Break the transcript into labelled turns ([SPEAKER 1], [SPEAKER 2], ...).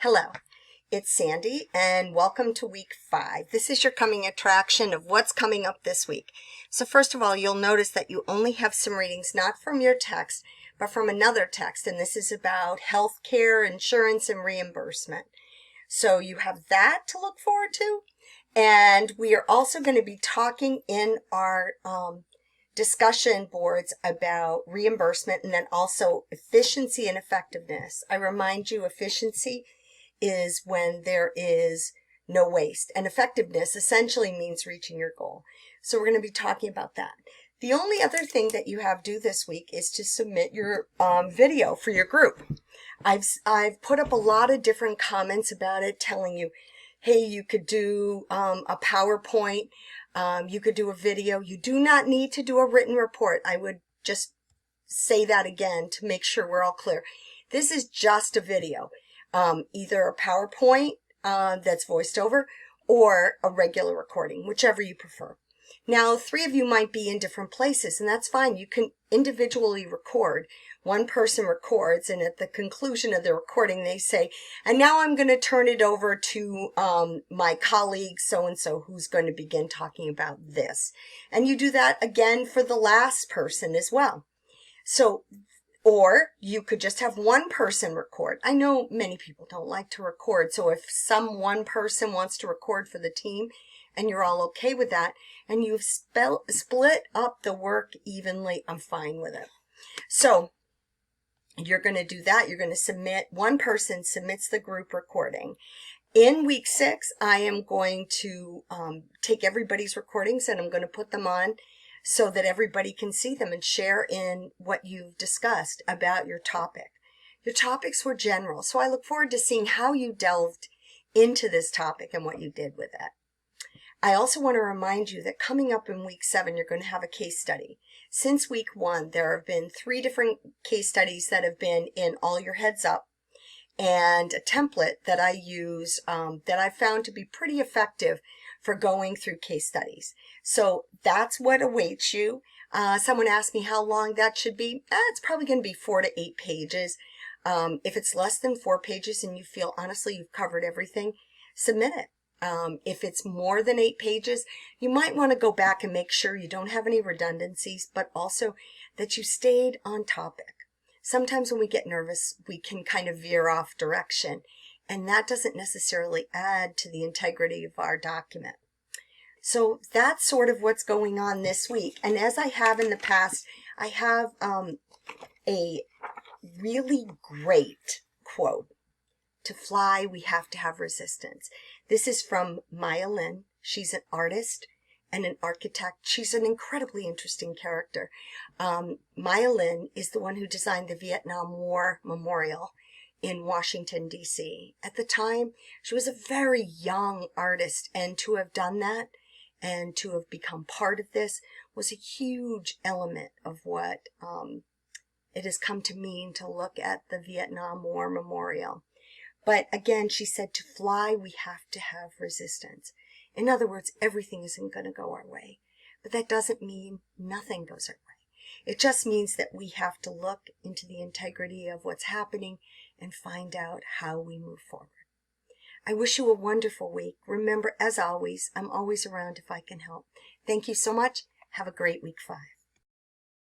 [SPEAKER 1] Hello, it's Sandy and welcome to week 5. This is your coming attraction of what's coming up this week. So first of all, you'll notice that you only have some readings, not from your text, but from another text, and this is about health care, insurance, and reimbursement. So you have that to look forward to, and we are also going to be talking in our discussion boards about reimbursement and then also efficiency and effectiveness. I remind you, efficiency is when there is no waste, and effectiveness essentially means reaching your goal. So we're going to be talking about that. The only other thing that you have due this week is to submit your video for your group. I've put up a lot of different comments about it, telling you, hey, you could do a PowerPoint, you could do a video. You do not need to do a written report. I would just say that again to make sure we're all clear. This is just a video. Either a PowerPoint that's voiced over or a regular recording, whichever you prefer. Now, 3 of you might be in different places, and that's fine. You can individually record. One person records, and at the conclusion of the recording, they say, and now I'm going to turn it over to my colleague so-and-so who's going to begin talking about this. And you do that again for the last person as well. So, or you could just have one person record. I know many people don't like to record, so if one person wants to record for the team and you're all okay with that, and you've split up the work evenly, I'm fine with it. So you're going to do that. You're going to submit, one person submits the group recording. In week 6, I am going to take everybody's recordings and I'm going to put them on so that everybody can see them and share in what you've discussed about your topic. Your topics were general, so I look forward to seeing how you delved into this topic and what you did with it. I also want to remind you that coming up in week 7, you're going to have a case study. Since week 1, there have been 3 different case studies that have been in All Your Heads Up, and a template that I use that I found to be pretty effective for going through case studies. So that's what awaits you. Someone asked me how long that should be. It's probably going to be 4 to 8 pages. If it's less than 4 pages and you feel honestly you've covered everything, submit it. If it's more than 8 pages, you might want to go back and make sure you don't have any redundancies, but also that you stayed on topic. Sometimes when we get nervous, we can kind of veer off direction, and that doesn't necessarily add to the integrity of our document. So that's sort of what's going on this week. And as I have in the past, I have a really great quote. To fly, we have to have resistance. This is from Maya Lin. She's an artist and an architect. She's an incredibly interesting character. Maya Lin is the one who designed the Vietnam War Memorial in Washington, D.C. At the time, she was a very young artist, and to have done that and to have become part of this was a huge element of what it has come to mean to look at the Vietnam War Memorial. But again, she said, to fly, we have to have resistance. In other words, everything isn't going to go our way. But that doesn't mean nothing goes our way. It just means that we have to look into the integrity of what's happening and find out how we move forward. I wish you a wonderful week. Remember, as always, I'm always around if I can help. Thank you so much. Have a great week 5.